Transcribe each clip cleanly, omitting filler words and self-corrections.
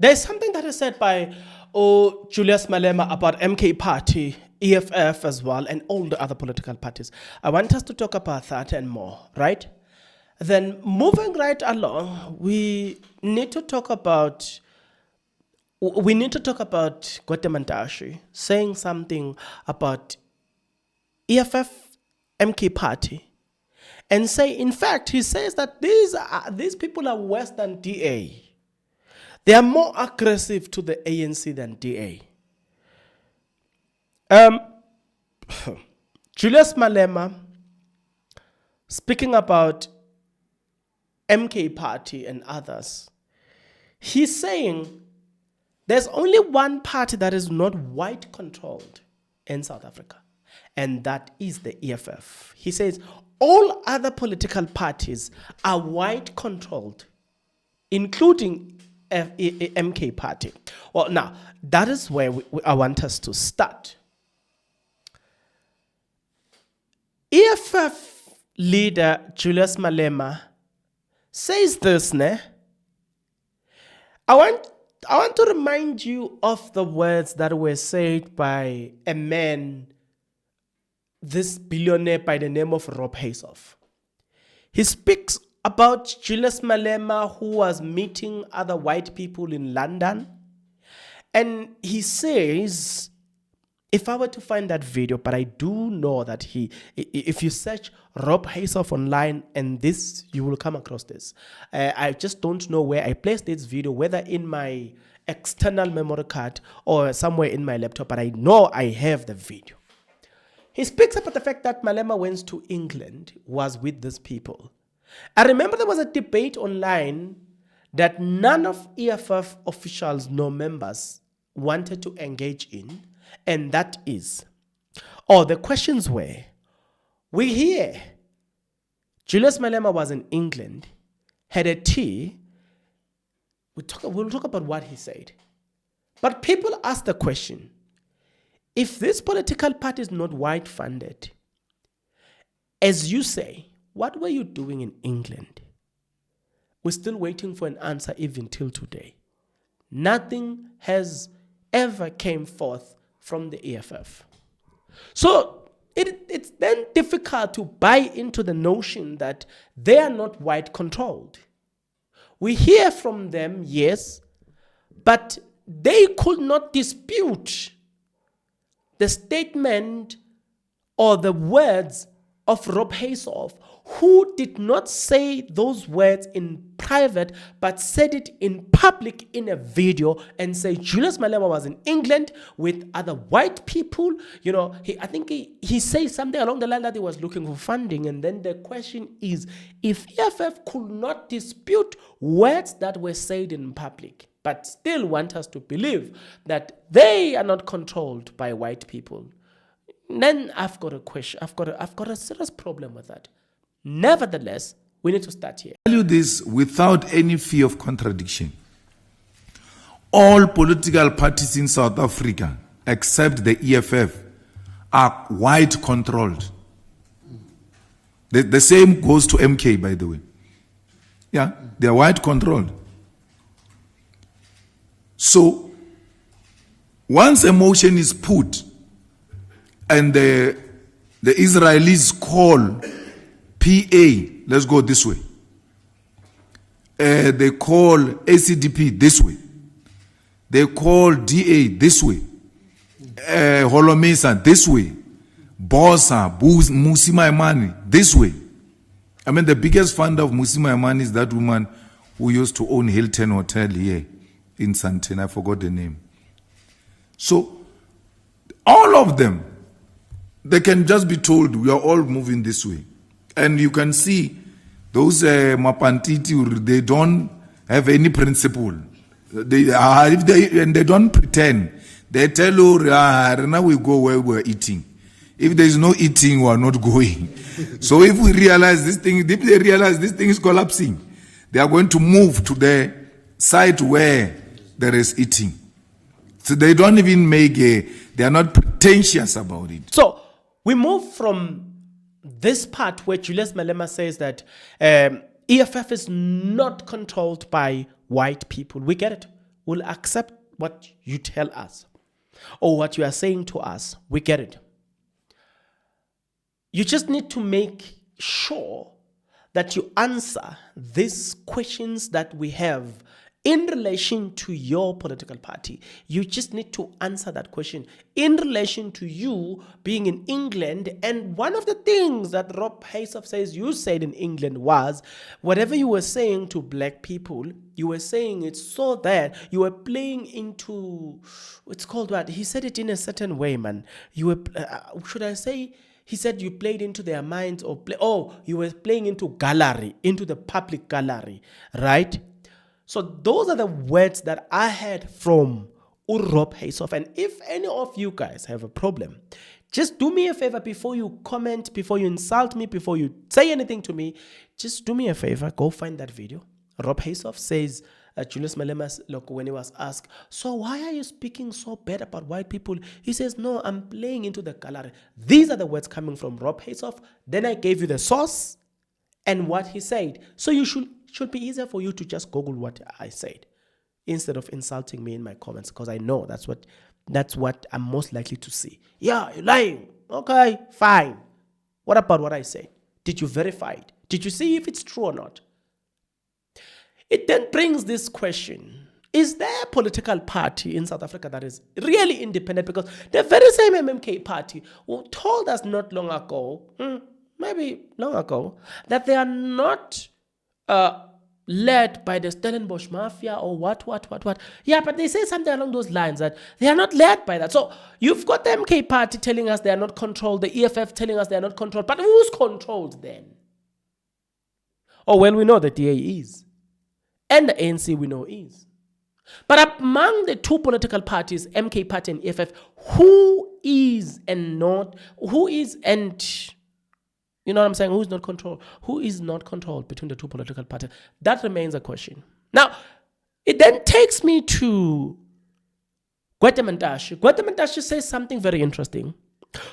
There's something that is said by Julius Malema about MK Party, EFF as well, and all the other political parties. I want us to talk about that and more, right? Then moving right along, we need to talk about Gautam saying something about EFF MK Party, and say, in fact, he says that these people are worse than DA. They are more aggressive to the ANC than DA. Julius Malema, speaking about MK Party and others, he's saying there's only one party that is not white controlled in South Africa, and that is the EFF. He says all other political parties are white controlled, including MK Party. Well, now, that is where I want us to start. EFF leader Julius Malema says this, ne? I want to remind you of the words that were said by a man, this billionaire by the name of Rob Haysoff. He speaks about Julius Malema, who was meeting other white people in London. And he says, if I were to find that video, but I do know that if you search Rob Haysoff online and this, you will come across this. I just don't know where I placed this video, whether in my external memory card or somewhere in my laptop, but I know I have the video. He speaks about the fact that Malema went to England, was with these people. I remember there was a debate online that none of EFF officials nor members wanted to engage in, and that is, the questions were, we hear Julius Malema was in England, had a tea, we'll talk about what he said. But people ask the question, if this political party is not white funded, as you say, what were you doing in England? We're still waiting for an answer even till today. Nothing has ever came forth from the EFF. So it's then difficult to buy into the notion that they are not white controlled. We hear from them, yes, but they could not dispute the statement or the words of Rob Haysoff, who did not say those words in private, but said it in public in a video and say Julius Malema was in England with other white people. You know, I think he said something along the line that he was looking for funding. And then the question is, if EFF could not dispute words that were said in public, but still want us to believe that they are not controlled by white people, then I've got a question. I've got a serious problem with that. Nevertheless, we need to start here. I tell you this without any fear of contradiction. All political parties in South Africa, except the EFF, are white controlled. The same goes to MK, by the way. Yeah, they are white controlled. So, once a motion is put and the Israelis call PA, let's go this way. They call ACDP this way. They call DA this way. Holomesa this way. Bosa, Musi Maimane this way. I mean, the biggest funder of Musi Maimane is that woman who used to own Hilton Hotel here in Santana. I forgot the name. So, all of them, they can just be told, we are all moving this way. And you can see those Mapantiti, they don't have any principle. They don't pretend. They tell you, now we go where we're eating. If there is no eating, we are not going. So if we realize this thing, if they realize this thing is collapsing, they are going to move to the site where there is eating. So they don't even they are not pretentious about it. So we move from this part where Julius Malema says that EFF is not controlled by white people. We get it. We'll accept what you tell us or what you are saying to us. We get it. You just need to make sure that you answer these questions that we have in relation to your political party. You just need to answer that question in relation to you being in England. And one of the things that Rob Haysoff says you said in England was, whatever you were saying to black people, you were saying it so that you were playing into, it's called what? He said it in a certain way, man. You were, should I say, he said you played into their minds or you were playing into gallery, into the public gallery, right? So those are the words that I heard from Rob Haysoff. And if any of you guys have a problem, just do me a favor before you comment, before you insult me, before you say anything to me, just do me a favor, go find that video. Rob Haysoff says, Julius Malema, look, when he was asked, so why are you speaking so bad about white people? He says, no, I'm playing into the gallery. These are the words coming from Rob Haysoff. Then I gave you the source and what he said. So you should be easier for you to just Google what I said instead of insulting me in my comments, because I know that's what I'm most likely to see. Yeah, you're lying. Okay, fine. What about what I said? Did you verify it? Did you see if it's true or not? It then brings this question. Is there a political party in South Africa that is really independent? Because the very same MMK party who told us not long ago, maybe long ago, that they are not led by the Stellenbosch Mafia or what. Yeah, but they say something along those lines that they are not led by that. So you've got the MK party telling us they are not controlled, the EFF telling us they are not controlled, but who's controlled then? Oh, well, we know the DA is. And the ANC we know is. But among the two political parties, MK party and EFF, who is and you know what I'm saying? Who is not controlled? Who is not controlled between the two political parties? That remains a question. Now, it then takes me to Gwede Mantashe. Gwede Mantashe says something very interesting.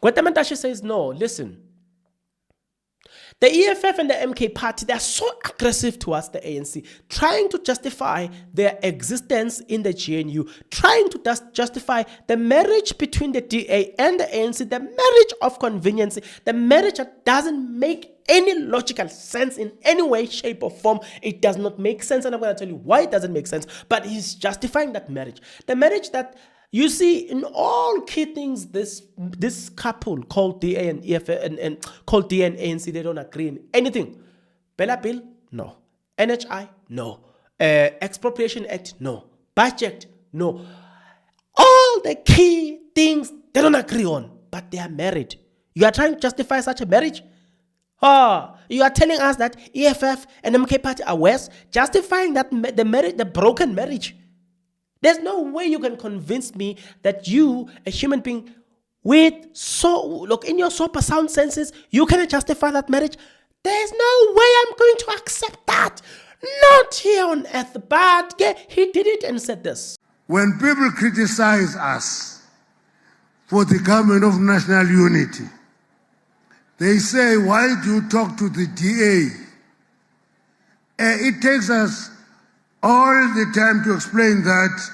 Gwede Mantashe says, no, listen. The EFF and the MK party, they're so aggressive towards the ANC, trying to justify their existence in the GNU, trying to justify the marriage between the DA and the ANC, the marriage of convenience, the marriage that doesn't make any logical sense in any way, shape, or form. It does not make sense, and I'm going to tell you why it doesn't make sense, but he's justifying that marriage. The marriage that you see in all key things, this couple called DA and EFF and called DA and ANC, they don't agree in anything. Bella Bill, no. NHI, no. Expropriation Act, no. Budget, no. All the key things they don't agree on, but they are married. You are trying to justify such a marriage? You are telling us that EFF and MK party are worse, justifying that the broken marriage. There's no way you can convince me that you, a human being, in your super sound senses, you cannot justify that marriage. There's no way I'm going to accept that. Not here on earth. But he did it and said this. When people criticize us for the government of national unity, they say, why do you talk to the DA? It takes us all the time to explain that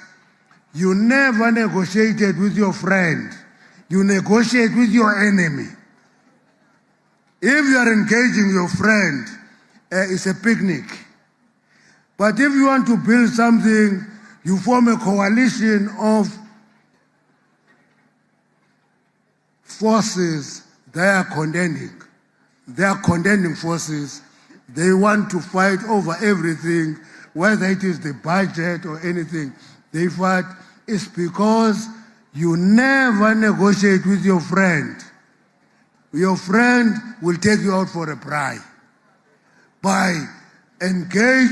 you never negotiated with your friend. You negotiate with your enemy. If you are engaging your friend, it's a picnic. But if you want to build something, you form a coalition of forces they are contending. They are contending forces. They want to fight over everything, whether it is the budget or anything. They fight. It's because you never negotiate with your friend. Your friend will take you out for a bribe. By engage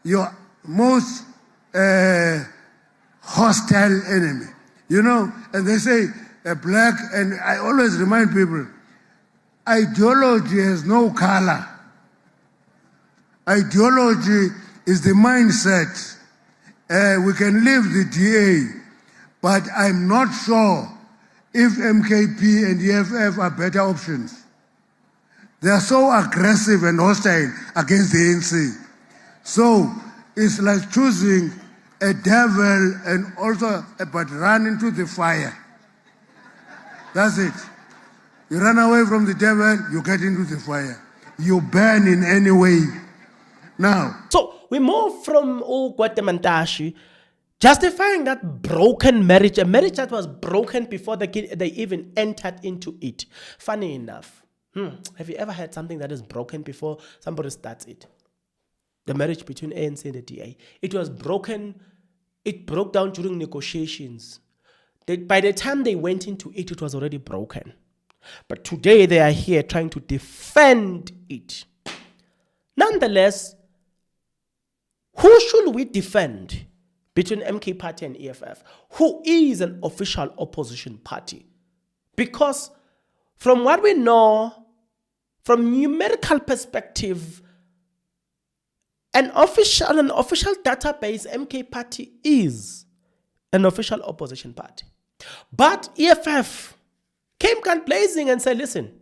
your most hostile enemy. You know, and they say a black, and I always remind people, ideology has no color. Ideology is the mindset. We can leave the DA, but I'm not sure if MKP and EFF are better options. They are so aggressive and hostile against the ANC. So it's like choosing a devil and also but run into the fire. That's it. You run away from the devil, you get into the fire. You burn in any way. Now, So we move from Guatemantashi, justifying that broken marriage, a marriage that was broken before they even entered into it. Funny enough, have you ever had something that is broken before somebody starts it? The marriage between ANC and the DA. It was broken, it broke down during negotiations. By the time they went into it, it was already broken. But today they are here trying to defend it. Nonetheless, who should we defend between MK Party and EFF? Who is an official opposition party? Because from what we know, from numerical perspective, an official database, MK Party is an official opposition party. But EFF came gun blazing and said, listen,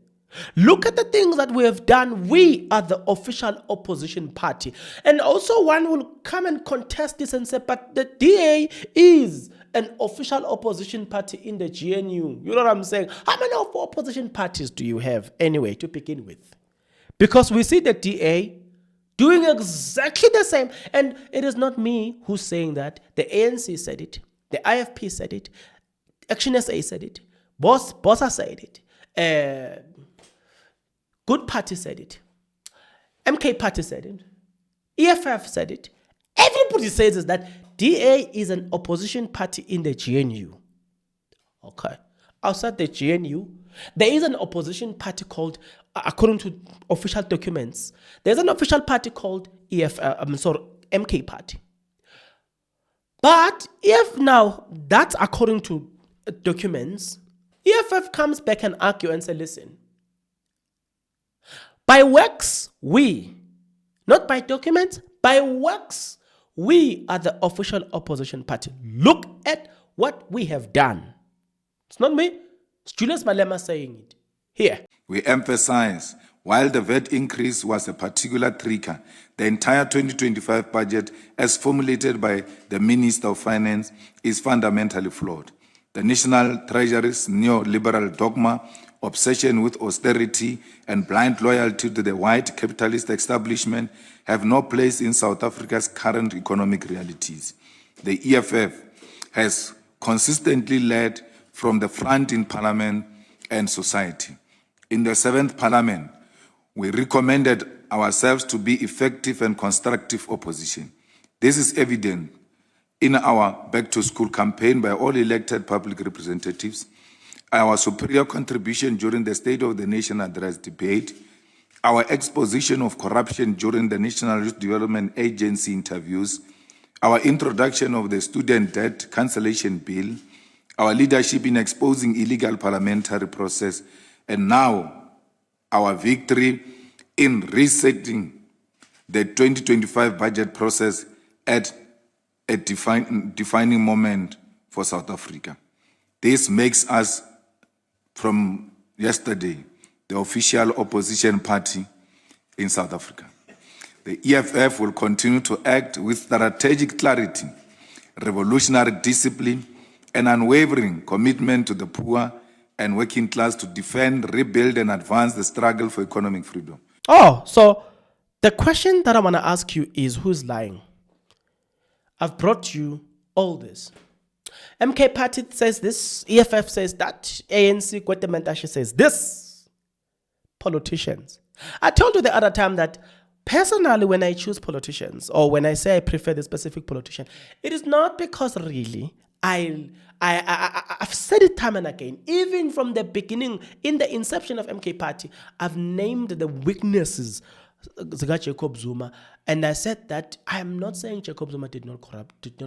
look at the things that we have done. We are the official opposition party. And also one will come and contest this and say, but the DA is an official opposition party in the GNU. You know what I'm saying? How many of opposition parties do you have anyway to begin with? Because we see the DA doing exactly the same. And it is not me who's saying that. The ANC said it. The IFP said it. Action SA said it. Bossa said it. Good Party said it. MK Party said it. EFF said it. Everybody says is that DA is an opposition party in the GNU. Okay. Outside the GNU, there is an opposition party called, according to official documents, there's an official party called MK Party. But if now that's according to documents, EFF comes back and argue and say, listen, by works, not by documents, by works, we are the official opposition party. Look at what we have done. It's not me. It's Julius Malema saying it. Here. We emphasize, while the VAT increase was a particular trigger, the entire 2025 budget, as formulated by the Minister of Finance, is fundamentally flawed. The National Treasury's neoliberal dogma, obsession with austerity, and blind loyalty to the white capitalist establishment have no place in South Africa's current economic realities. The EFF has consistently led from the front in Parliament and society. In the 7th Parliament, we recommended ourselves to be effective and constructive opposition. This is evident in our back-to-school campaign by all elected public representatives, our superior contribution during the State of the Nation Address debate, our exposition of corruption during the National Youth Development Agency interviews, our introduction of the Student Debt Cancellation Bill, our leadership in exposing illegal parliamentary process, and now our victory in resetting the 2025 budget process at a defining moment for South Africa. This makes us, from yesterday, the official opposition party in South Africa. The EFF will continue to act with strategic clarity, revolutionary discipline, and unwavering commitment to the poor and working class to defend, rebuild, and advance the struggle for economic freedom. Oh, so the question that I want to ask you is, who's lying? I've brought you all this. MK Party says this, EFF says that, ANC Guatemantashi says this. Politicians. I told you the other time that personally when I choose politicians or when I say I prefer the specific politician, it is not because really I've said it time and again, even from the beginning, in the inception of MK Party, I've named the weaknesses of Jacob Zuma, and I said that I am not saying Jacob Zuma did not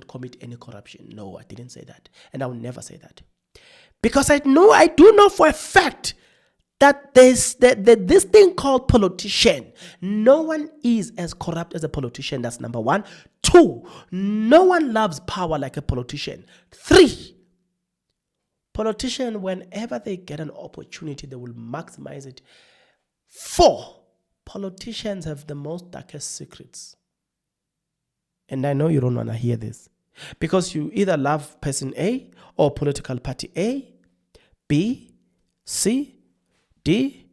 commit any corruption. No, I didn't say that, and I will never say that, because I do know for a fact that there's this thing called politician. No one is as corrupt as a politician. That's number one. 2, no one loves power like a politician. 3, politician, whenever they get an opportunity, they will maximize it. 4, politicians have the most darkest secrets. And I know you don't want to hear this. Because you either love person A or political party A, B, C, D,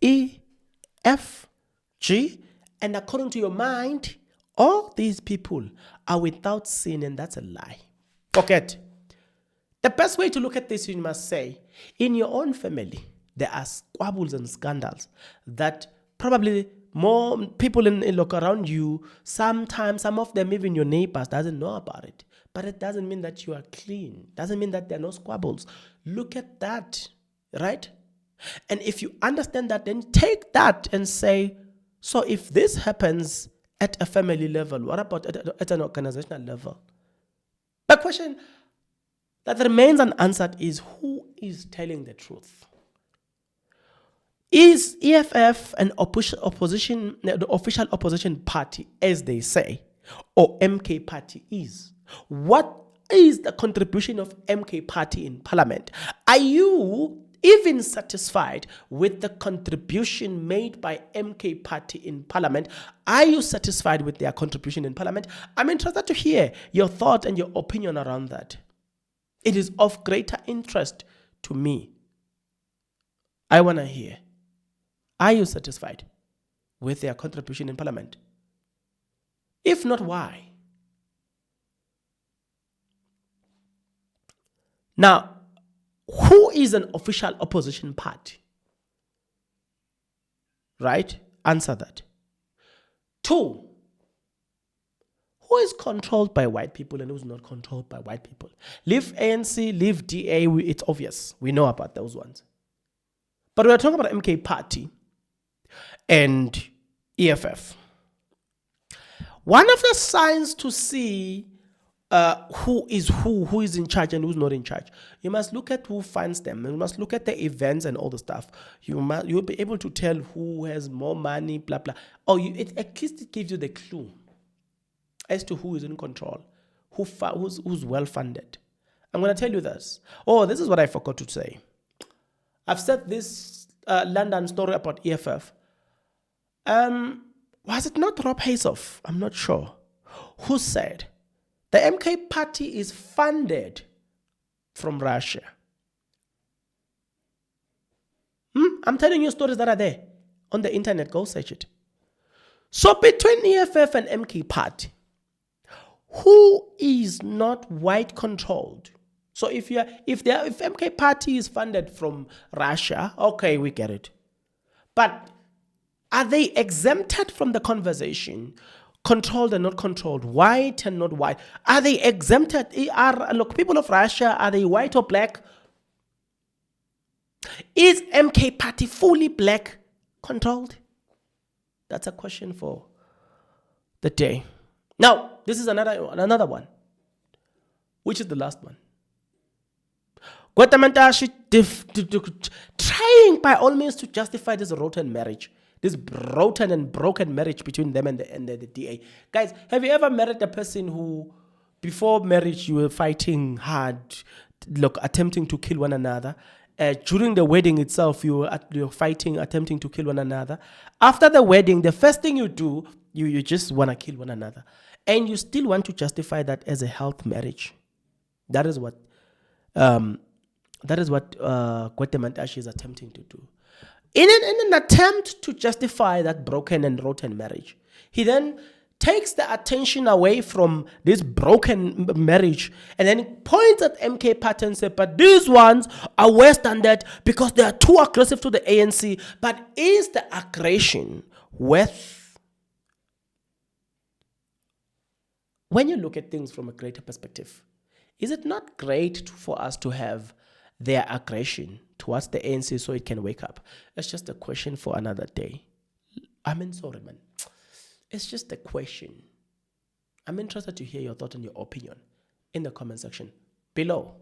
E, F, G, and according to your mind, all these people are without sin, and that's a lie. Forget. The best way to look at this, you must say, in your own family, there are squabbles and scandals that probably more people in look around you, sometimes some of them, even your neighbors, doesn't know about it. But it doesn't mean that you are clean. Doesn't mean that there are no squabbles. Look at that, right? And if you understand that, then take that and say, so if this happens at a family level, what about at an organizational level? The question that remains unanswered is, who is telling the truth? Is EFF an opposition, the official opposition party, as they say, or MK party is? What is the contribution of MK party in parliament? Are you even satisfied with the contribution made by MK party in parliament? Are you satisfied with their contribution in parliament? I'm interested to hear your thought and your opinion around that. It is of greater interest to me. I want to hear. Are you satisfied with their contribution in parliament? If not, why? Now, who is an official opposition party? Right? Answer that. 2, who is controlled by white people and who's not controlled by white people? Leave ANC, leave DA, it's obvious. We know about those ones. But we're talking about MK party and EFF. One of the signs to see who is in charge and who's not in charge, you must look at who funds them. You must look at the events and all the stuff. You'll be able to tell who has more money, blah blah. Or at least it gives you the clue as to who is in control, who's well funded. I'm going to tell you this. Oh, this is what I forgot to say. I've said this London story about EFF. Was it not Rob Haysoff? I'm not sure. Who said the MK party is funded from Russia? I'm telling you stories that are there on the internet. Go search it. So between EFF and MK party, who is not white controlled? So if MK party is funded from Russia, okay, we get it. But are they exempted from the conversation? Controlled and not controlled, white and not white. Are they exempted? Look, people of Russia, are they white or black? Is MK party fully black controlled? That's a question for the day. Now, this is another one, which is the last one. Guatemala trying by all means to justify this rotten marriage. This rotten and broken marriage between them and the DA. Guys, have you ever married a person who, before marriage, you were fighting hard, attempting to kill one another? During the wedding itself, you're fighting, attempting to kill one another. After the wedding, the first thing you do, you just want to kill one another. And you still want to justify that as a health marriage. That is what Guatemala is attempting to do. In an attempt to justify that broken and rotten marriage, he then takes the attention away from this broken marriage and then points at MK party and says, but these ones are worse than that because they are too aggressive to the ANC. But is the aggression worth? When you look at things from a greater perspective, is it not great for us to have their aggression towards the ANC so it can wake up? That's just a question for another day. Sorry, man. It's just a question. I'm interested to hear your thought and your opinion in the comment section below.